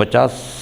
50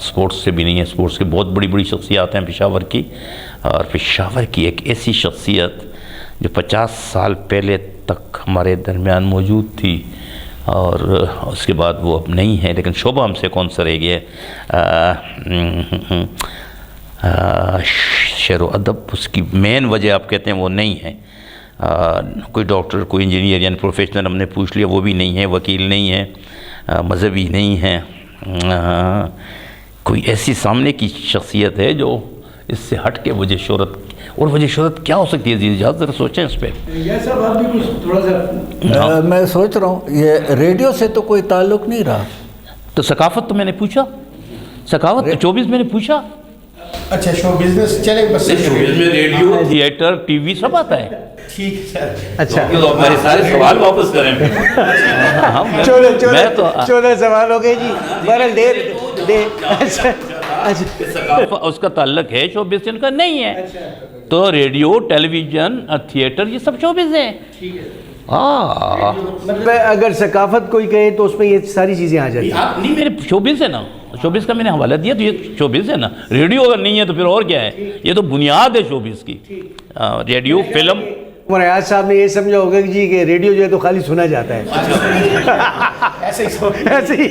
sports سے بھی نہیں ہے، سپورٹس کی بہت بڑی بڑی شخصیات ہیں پشاور کی، اور پشاور کی ایک ایسی شخصیت جو 50 سال پہلے تک ہمارے درمیان موجود تھی اور اس کے بعد وہ اب نہیں ہے، لیکن شعبہ ہم سے کون سا رہ گیا ہے، شعر و ادب اس کی مین وجہ آپ کہتے ہیں وہ نہیں ہے، کوئی ڈاکٹر کوئی انجینئر یعنی پروفیشنل ہم نے پوچھ لیا وہ بھی نہیں ہے، وکیل نہیں ہے، مذہبی نہیں ہے، کوئی ایسی سامنے کی شخصیت ہے جو اس سے ہٹ کے وجہ شہرت، اور وجہ شہرت کیا ہو سکتی ہے؟ عزیز جہاز ذرا سوچیں اس پہ۔ صاحب آپ بھی کچھ تھوڑا سا میں سوچ رہا ہوں یہ ریڈیو سے تو کوئی تعلق نہیں رہا، تو ثقافت تو میں نے پوچھا، ثقافت تو 24 میں نے پوچھا، اچھا شو بزنس چلے بس میں ریڈیو تھیٹر ٹی وی سب آتا ہے۔ ٹھیک ہے سر۔ اچھا تو میرے سارے سوال واپس کریں۔ 14 سوال ہو گئے جی، بہرحال دیر اچھا اس کا تعلق ہے شوبز سے، ان کا نہیں ہے، تو ریڈیو ٹیلی ویژن تھیٹر یہ سب شوبز ہیں۔ مطلب اگر ثقافت کوئی کہے تو اس میں یہ ساری چیزیں آ جاتی ہیں۔ نہیں میرے شوبز ہے نا، شوبز کا میں نے حوالہ دیا تو یہ شوبز ہے نا، ریڈیو اگر نہیں ہے تو پھر اور کیا ہے؟ یہ تو بنیاد ہے شوبز کی، ریڈیو فلم۔ عمر ایاز صاحب نے یہ سمجھا ہوگا کہ جی کہ ریڈیو جو ہے تو خالی سنا جاتا ہے، ایسے ہی۔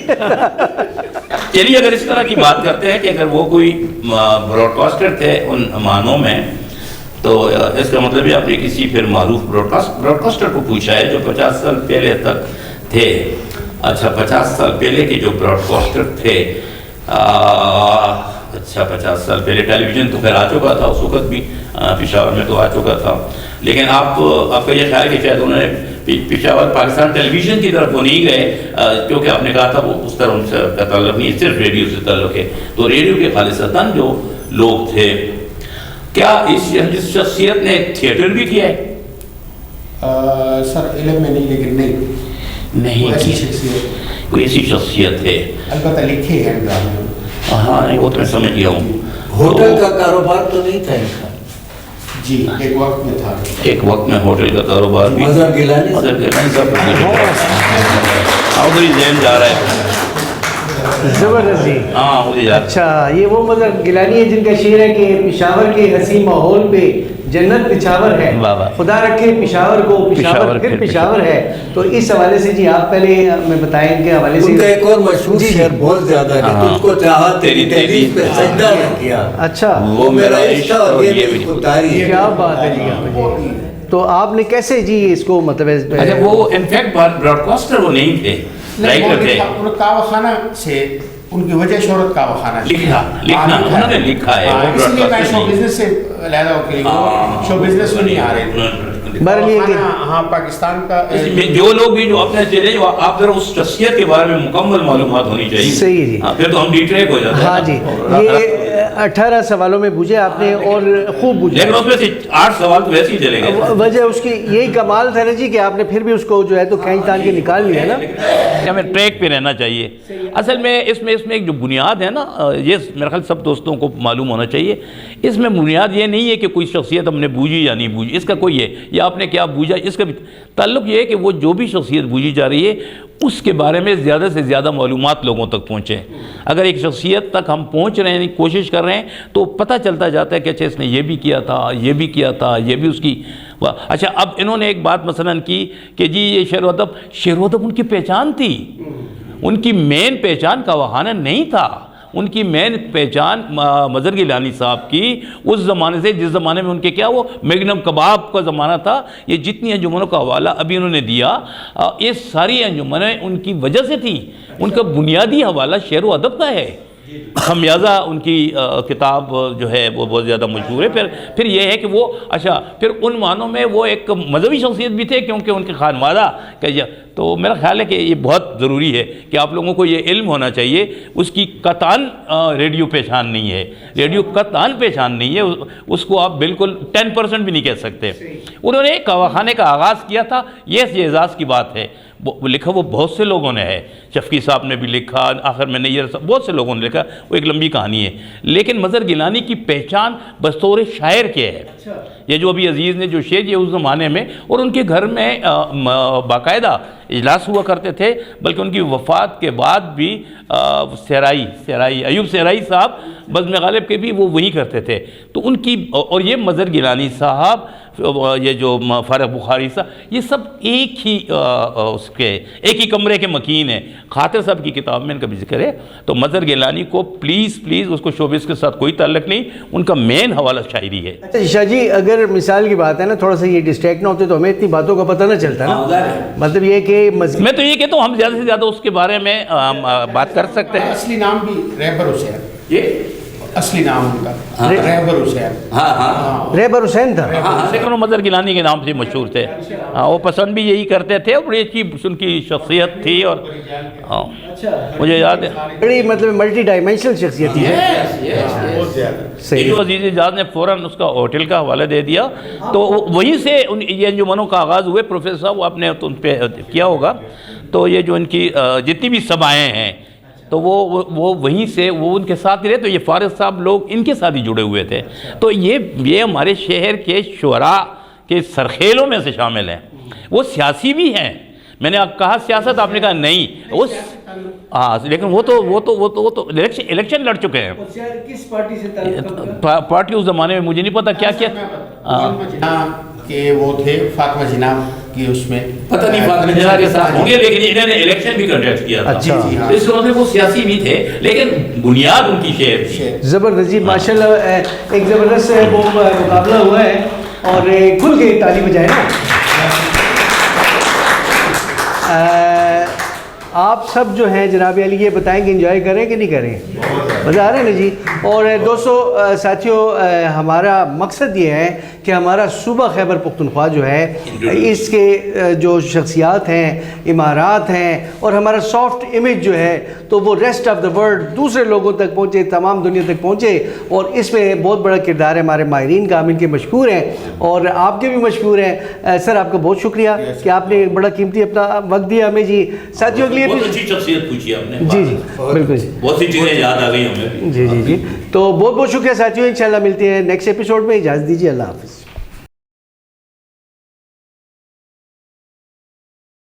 چلیے اگر اس طرح کی بات کرتے ہیں کہ اگر وہ کوئی براڈ کاسٹر تھے ان معنوں میں، تو اس کا مطلب ہے آپ نے کسی پھر معروف براڈ کاسٹر کو پوچھا ہے جو 50 سال پہلے تک تھے۔ اچھا 50 سال پہلے کے جو براڈ کاسٹر تھے، اچھا 50 سال پہلے ٹیلی ویژن تو خیر آ چکا تھا اس وقت بھی، پشاور میں تو آ چکا تھا، لیکن آپ کا یہ خیال ہے کہ شاید انہوں نے پشاور پاکستان ٹیلی ویژن کی طرف وہ نہیں گئے، کیونکہ آپ نے کہا تھا وہ اس طرح ان سے تعلق نہیں، صرف ریڈیو سے تعلق ہے، تو ریڈیو کے خالصتاً جو لوگ تھے، کیا اس شخصیت نے تھیٹر بھی کیا ہے؟ سر علم میں نہیں، لیکن نہیں ایسی شخصیت، کوئی ایسی شخصیت ہے، البتہ لکھے ہیں ڈرامے۔ ہاں نہیں وہ تو میں سمجھ گیا ہوں۔ ہوٹل کا کاروبار تو نہیں تھا ان کا؟ جی ایک وقت میں تھا، ایک وقت میں ہوٹل کا کاروبار بھی، مظہر گیلانی صاحب ادھر ہی ذہن جا رہا ہے، زبردست جی۔ ہاں مجھے یاد۔ اچھا یہ وہ مظہر گیلانی ہے جن کا شعر ہے کہ پشاور کے حسین ماحول پہ جنت پشاور ہے، خدا رکھے پشاور کو پشاور پھر پشاور ہے۔ تو اس حوالے سے جی آپ پہلے ہمیں بتائیں ان کے حوالے سے۔ ان کا ایک اور مشہور شعر بہت زیادہ ہے کہ تجھ کو چاہا تیری تحریر پہ سجدہ نہ کیا، اچھا وہ میرا عشق اور یہ میری خودداری ہے۔ کیا بات ہے جی۔ تو آپ نے کیسے جی اس کو مطلب اچھا وہ انفیکٹ براڈ کاسٹر وہ نہیں تھے، رائٹر تھے، کعبہ خانہ سے ان کی وجہ شہرت کعبہ خانہ لکھنا انہوں نے لکھا ہے، اس لیے میں شو بزنس سے علیحدہ ہو کے شو بزنس میں نہیں آ رہے تھے۔ ہاں پاکستان کا جو لوگ بھی جو اپنے چلے جو آپ ذرا اس شخصیت کے بارے میں مکمل معلومات ہونی چاہیے، صحیح جی، پھر تو ہم ڈیٹریک ہو جاتے ہیں۔ ہاں جی یہ 18 سوالوں میں پوچھے آپ نے اور خوب پوچھا، لیکن اس میں سے 8 سوال تو ویسے ہی چلے گئے۔ وجہ اس کی یہی کمال تھا نا جی کہ آپ نے پھر بھی اس کو جو ہے تو کھینچ تان کے نکال لیا نا۔ ہمیں ٹریک پہ رہنا چاہیے۔ اصل میں اس میں ایک جو بنیاد ہے نا، یہ میرے خیال سب دوستوں کو معلوم ہونا چاہیے، اس میں بنیاد یہ نہیں ہے کہ کوئی شخصیت ہم نے بوجھی یا نہیں بوجھی، اس کا کوئی ہے یا آپ نے کیا بوجھا، اس کا بھی تعلق یہ ہے کہ وہ جو بھی شخصیت بوجھی جا رہی ہے اس کے بارے میں زیادہ سے زیادہ معلومات لوگوں تک پہنچیں۔ اگر ایک شخصیت تک ہم پہنچ رہے ہیں، کوشش کر رہے ہیں، تو پتہ چلتا جاتا ہے کہ اچھا اس نے یہ بھی کیا تھا، یہ بھی کیا تھا، یہ بھی اس کی۔ اچھا اب انہوں نے ایک بات مثلاً کی کہ جی یہ شعر و ادب ان کی پہچان تھی، ان کی مین پہچان کعبہ خانہ نہیں تھا، ان کی مین پہچان مظہر گیلانی صاحب کی اس زمانے سے، جس زمانے میں ان کے کیا وہ میگنم کباب کا زمانہ تھا۔ یہ جتنی انجمنوں کا حوالہ ابھی انہوں نے دیا، یہ ساری انجمنیں ان کی وجہ سے تھیں، ان کا بنیادی حوالہ شعر و ادب کا ہے۔ خمیازہ ان کی کتاب جو ہے وہ بہت زیادہ مشہور ہے۔ پھر یہ ہے کہ وہ اچھا پھر ان معنوں میں وہ ایک مذہبی شخصیت بھی تھے، کیونکہ ان کے خانوادہ کا تو میرا خیال ہے کہ یہ بہت ضروری ہے کہ آپ لوگوں کو یہ علم ہونا چاہیے۔ اس کی قطعاً ریڈیو پہچان نہیں ہے، ریڈیو قطعاً پہچان نہیں ہے، اس کو آپ بالکل 10% بھی نہیں کہہ سکتے۔ انہوں نے کعبہ خانے کا آغاز کیا تھا، یہ اعزاز کی بات ہے۔ وہ لکھا وہ بہت سے لوگوں نے ہے، شفقی صاحب نے بھی لکھا، آخر میں نیر صاحب، بہت سے لوگوں نے لکھا، وہ ایک لمبی کہانی ہے۔ لیکن مظہر گیلانی کی پہچان بطور شاعر کے ہے، یہ جو ابھی عزیز نے جو شعر یہ اس زمانے میں، اور ان کے گھر میں باقاعدہ اجلاس ہوا کرتے تھے، بلکہ ان کی وفات کے بعد بھی سہرائی ایوب سہرائی صاحب بزم غالب کے بھی وہ وہی کرتے تھے. تو ان کی، اور یہ مظہر گیلانی صاحب، یہ جو فارغ بخاری صاحب، یہ سب ایک ہی کمرے کے مکین ہیں. خاطر صاحب کی کتاب میں ان کا بھی ذکر ہے. تو مظہر گیلانی کو پلیز اس کو شوبز کے ساتھ کوئی تعلق نہیں، ان کا مین حوالہ شاعری ہے. اچھا شاہ جی، اگر مثال کی بات ہے نا، تھوڑا سا یہ ڈسٹریکٹ نہ ہوتے تو ہمیں اتنی باتوں کا پتہ نہ چلتا نا. مطلب یہ کہ میں تو یہ کہتا ہوں ہم زیادہ سے زیادہ اس کے بارے میں بات کر سکتے ہیں. اصلی نام بھی رہبر حسین، یہ اصلی نام ان کا رہبر حسین. رہبر حسین تھا. لیکن وہ مظہر گیلانی کے نام سے مشہور تھے. وہ پسند بھی یہی کرتے تھے، اور بڑی اچھی ان کی شخصیت تھی. اور مجھے یاد ہے بڑی مطلب ملٹی ڈائمینشنل شخصیت تھی. جو عزیز اجاز نے فوراً اس کا ہوٹل کا حوالہ دے دیا. تو وہیں سے یہ انجمنوں کا آغاز ہوئے. پروفیسر صاحب آپ نے ان پہ کیا ہوگا. تو یہ جو ان کی جتنی بھی سبھائیں ہیں تو وہ وہیں سے وہ ان کے ساتھ ہی رہے. تو یہ فارغ صاحب لوگ ان کے ساتھ ہی جڑے ہوئے تھے. تو یہ ہمارے شہر کے شعراء کے سرخیلوں میں سے شامل ہیں. وہ سیاسی بھی ہیں. میں نے کہا سیاست، آپ نے کہا نہیں. لیکن وہ تو الیکشن لڑ چکے ہیں. کس پارٹی سے پارٹی اس زمانے میں مجھے نہیں پتا کیا کہ وہ تھے فاطمہ جناح کی، اس میں پتہ نہیں فاطمہ جناح کے ساتھ ہوں گے، لیکن انہوں نے الیکشن بھی کنڈکٹ کیا تھا. اچھا، اس وجہ سے وہ سیاسی بھی تھے، لیکن بنیاد ان کی شعر تھی. زبردست جی، ماشاءاللہ ایک زبردست وہ مقابلہ ہوا ہے اور کھل کے تالی بجائے نا. آپ سب جو ہیں جناب علی یہ بتائیں کہ انجوائے کریں کہ نہیں کریں؟ مزہ آ رہا ہے نا جی. اور دوستو ساتھیوں، ہمارا مقصد یہ ہے کہ ہمارا صوبہ خیبر پختونخوا جو ہے، اس کے جو شخصیات ہیں، امارات ہیں، اور ہمارا سافٹ امیج جو ہے، تو وہ ریسٹ آف دا ورلڈ دوسرے لوگوں تک پہنچے، تمام دنیا تک پہنچے. اور اس میں بہت بڑا کردار ہے ہمارے ماہرین کا. ہم ان کے مشکور ہیں اور آپ کے بھی مشکور ہیں. سر آپ کا بہت شکریہ کہ آپ نے بڑا قیمتی اپنا وقت دیا ہمیں جی. ساتھیوں کے لیے بہت اچھی شخصیت پوچھی آپ نے. جی بالکل جی، بہت سی چیزیں یاد آ گئی ہمیں. جی. تو بہت بہت شکریہ ساتھیوں. انشاءاللہ ملتے ہیں نیکسٹ ایپیسوڈ میں. اجازت دیجیے، اللہ حافظ.